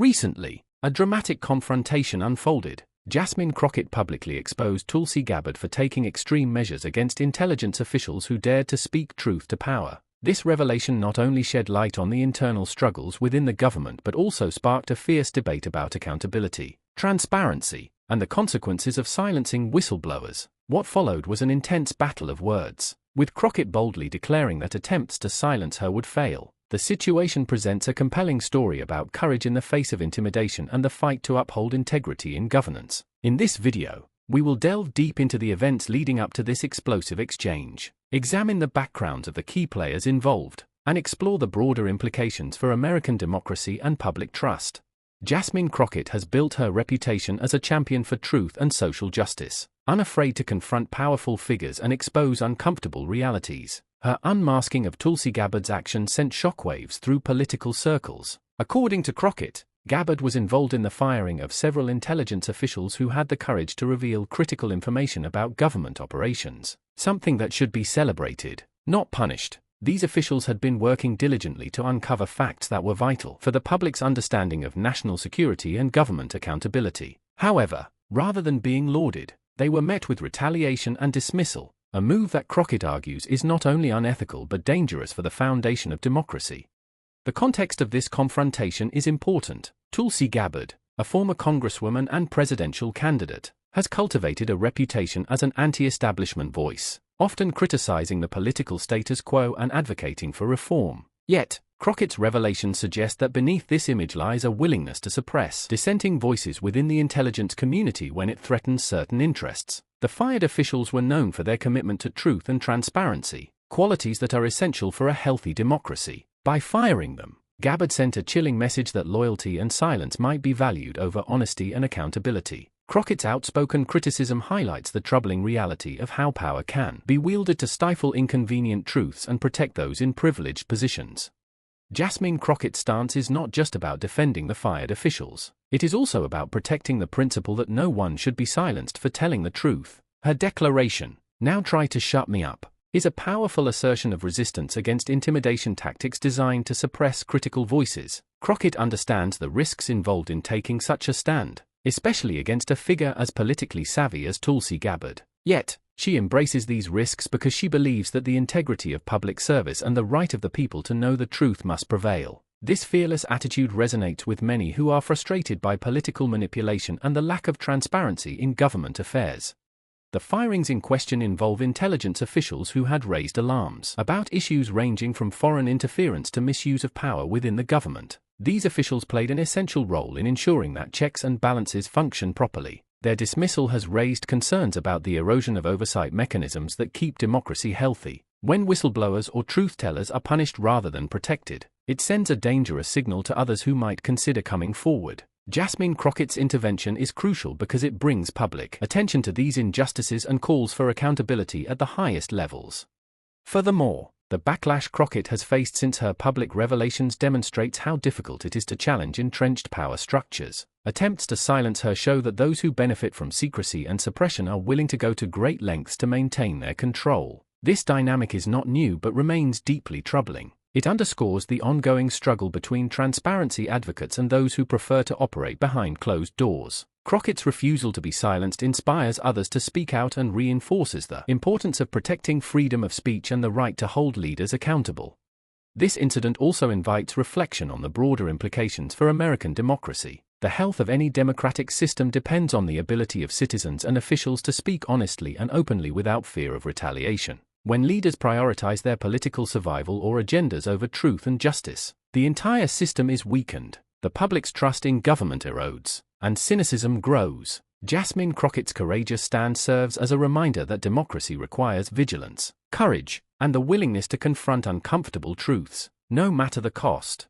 Recently, a dramatic confrontation unfolded. Jasmine Crockett publicly exposed Tulsi Gabbard for taking extreme measures against intelligence officials who dared to speak truth to power. This revelation not only shed light on the internal struggles within the government but also sparked a fierce debate about accountability, transparency, and the consequences of silencing whistleblowers. What followed was an intense battle of words, with Crockett boldly declaring that attempts to silence her would fail. The situation presents a compelling story about courage in the face of intimidation and the fight to uphold integrity in governance. In this video, we will delve deep into the events leading up to this explosive exchange, examine the backgrounds of the key players involved, and explore the broader implications for American democracy and public trust. Jasmine Crockett has built her reputation as a champion for truth and social justice, unafraid to confront powerful figures and expose uncomfortable realities. Her unmasking of Tulsi Gabbard's action sent shockwaves through political circles. According to Crockett, Gabbard was involved in the firing of several intelligence officials who had the courage to reveal critical information about government operations, something that should be celebrated, not punished. These officials had been working diligently to uncover facts that were vital for the public's understanding of national security and government accountability. However, rather than being lauded, they were met with retaliation and dismissal, a move that Crockett argues is not only unethical but dangerous for the foundation of democracy. The context of this confrontation is important. Tulsi Gabbard, a former congresswoman and presidential candidate, has cultivated a reputation as an anti-establishment voice, often criticizing the political status quo and advocating for reform. Yet, Crockett's revelations suggest that beneath this image lies a willingness to suppress dissenting voices within the intelligence community when it threatens certain interests. The fired officials were known for their commitment to truth and transparency, qualities that are essential for a healthy democracy. By firing them, Gabbard sent a chilling message that loyalty and silence might be valued over honesty and accountability. Crockett's outspoken criticism highlights the troubling reality of how power can be wielded to stifle inconvenient truths and protect those in privileged positions. Jasmine Crockett's stance is not just about defending the fired officials. It is also about protecting the principle that no one should be silenced for telling the truth. Her declaration, "Now try to shut me up," is a powerful assertion of resistance against intimidation tactics designed to suppress critical voices. Crockett understands the risks involved in taking such a stand, especially against a figure as politically savvy as Tulsi Gabbard. Yet, she embraces these risks because she believes that the integrity of public service and the right of the people to know the truth must prevail. This fearless attitude resonates with many who are frustrated by political manipulation and the lack of transparency in government affairs. The firings in question involve intelligence officials who had raised alarms about issues ranging from foreign interference to misuse of power within the government. These officials played an essential role in ensuring that checks and balances function properly. Their dismissal has raised concerns about the erosion of oversight mechanisms that keep democracy healthy. When whistleblowers or truth-tellers are punished rather than protected, it sends a dangerous signal to others who might consider coming forward. Jasmine Crockett's intervention is crucial because it brings public attention to these injustices and calls for accountability at the highest levels. Furthermore, the backlash Crockett has faced since her public revelations demonstrates how difficult it is to challenge entrenched power structures. Attempts to silence her show that those who benefit from secrecy and suppression are willing to go to great lengths to maintain their control. This dynamic is not new but remains deeply troubling. It underscores the ongoing struggle between transparency advocates and those who prefer to operate behind closed doors. Crockett's refusal to be silenced inspires others to speak out and reinforces the importance of protecting freedom of speech and the right to hold leaders accountable. This incident also invites reflection on the broader implications for American democracy. The health of any democratic system depends on the ability of citizens and officials to speak honestly and openly without fear of retaliation. When leaders prioritize their political survival or agendas over truth and justice, the entire system is weakened, the public's trust in government erodes, and cynicism grows. Jasmine Crockett's courageous stand serves as a reminder that democracy requires vigilance, courage, and the willingness to confront uncomfortable truths, no matter the cost.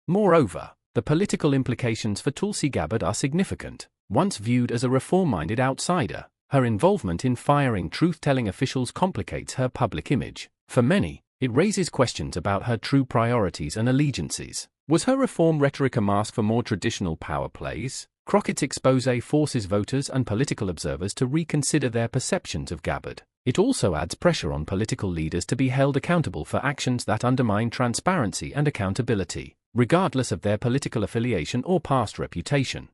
Moreover, the political implications for Tulsi Gabbard are significant. Once viewed as a reform-minded outsider, her involvement in firing truth-telling officials complicates her public image. For many, it raises questions about her true priorities and allegiances. Was her reform rhetoric a mask for more traditional power plays? Crockett's expose forces voters and political observers to reconsider their perceptions of Gabbard. It also adds pressure on political leaders to be held accountable for actions that undermine transparency and accountability. regardless of their political affiliation or past reputation.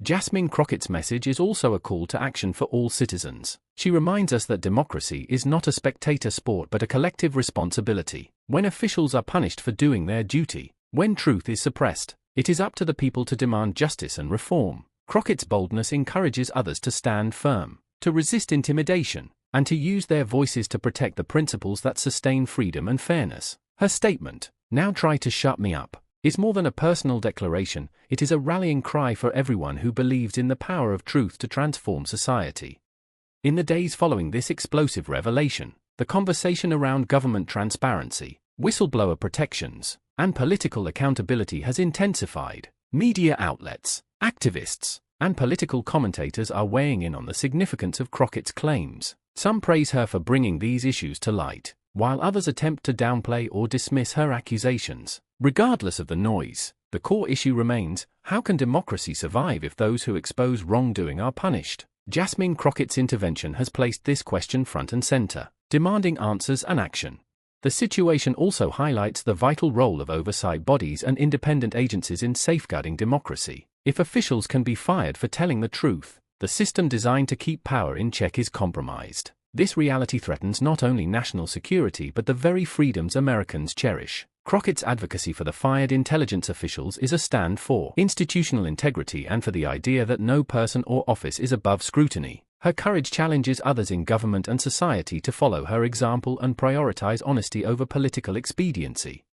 Jasmine Crockett's message is also a call to action for all citizens. She reminds us that democracy is not a spectator sport but a collective responsibility. When officials are punished for doing their duty, when truth is suppressed, it is up to the people to demand justice and reform. Crockett's boldness encourages others to stand firm, to resist intimidation, and to use their voices to protect the principles that sustain freedom and fairness. Her statement, "Now try to shut me up," is more than a personal declaration, it is a rallying cry for everyone who believes in the power of truth to transform society. In the days following this explosive revelation, the conversation around government transparency, whistleblower protections, and political accountability has intensified. Media outlets, activists, and political commentators are weighing in on the significance of Crockett's claims. Some praise her for bringing these issues to light, while others attempt to downplay or dismiss her accusations. Regardless of the noise, the core issue remains: how can democracy survive if those who expose wrongdoing are punished? Jasmine Crockett's intervention has placed this question front and center, demanding answers and action. The situation also highlights the vital role of oversight bodies and independent agencies in safeguarding democracy. If officials can be fired for telling the truth, the system designed to keep power in check is compromised. This reality threatens not only national security but the very freedoms Americans cherish. Crockett's advocacy for the fired intelligence officials is a stand for institutional integrity and for the idea that no person or office is above scrutiny. Her courage challenges others in government and society to follow her example and prioritize honesty over political expediency.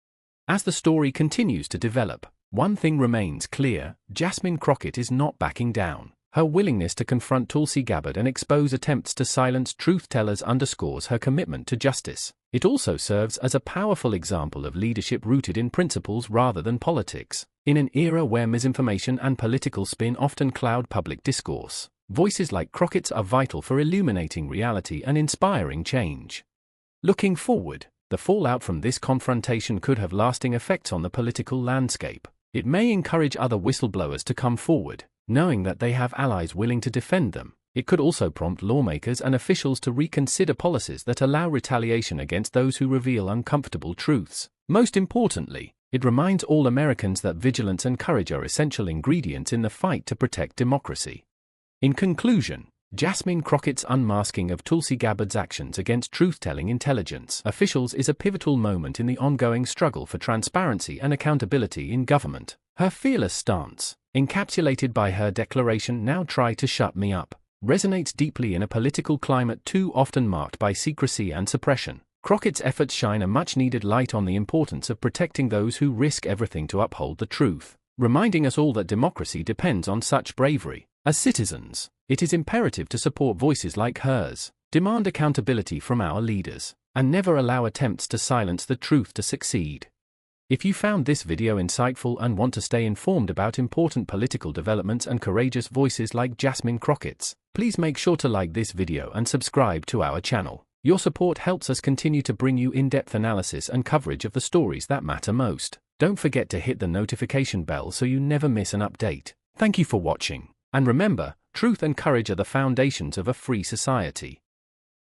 As the story continues to develop, one thing remains clear: Jasmine Crockett is not backing down. Her willingness to confront Tulsi Gabbard and expose attempts to silence truth-tellers underscores her commitment to justice. It also serves as a powerful example of leadership rooted in principles rather than politics. In an era where misinformation and political spin often cloud public discourse, voices like Crockett's are vital for illuminating reality and inspiring change. Looking forward, the fallout from this confrontation could have lasting effects on the political landscape. It may encourage other whistleblowers to come forward, knowing that they have allies willing to defend them. It could also prompt lawmakers and officials to reconsider policies that allow retaliation against those who reveal uncomfortable truths. Most importantly, it reminds all Americans that vigilance and courage are essential ingredients in the fight to protect democracy. In conclusion, Jasmine Crockett's unmasking of Tulsi Gabbard's actions against truth-telling intelligence officials is a pivotal moment in the ongoing struggle for transparency and accountability in government. Her fearless stance, encapsulated by her declaration, "Now try to shut me up," resonates deeply in a political climate too often marked by secrecy and suppression. Crockett's efforts shine a much-needed light on the importance of protecting those who risk everything to uphold the truth, reminding us all that democracy depends on such bravery. As citizens, it is imperative to support voices like hers, demand accountability from our leaders, and never allow attempts to silence the truth to succeed. If you found this video insightful and want to stay informed about important political developments and courageous voices like Jasmine Crockett's, please make sure to like this video and subscribe to our channel. Your support helps us continue to bring you in-depth analysis and coverage of the stories that matter most. Don't forget to hit the notification bell so you never miss an update. Thank you for watching. And remember, truth and courage are the foundations of a free society.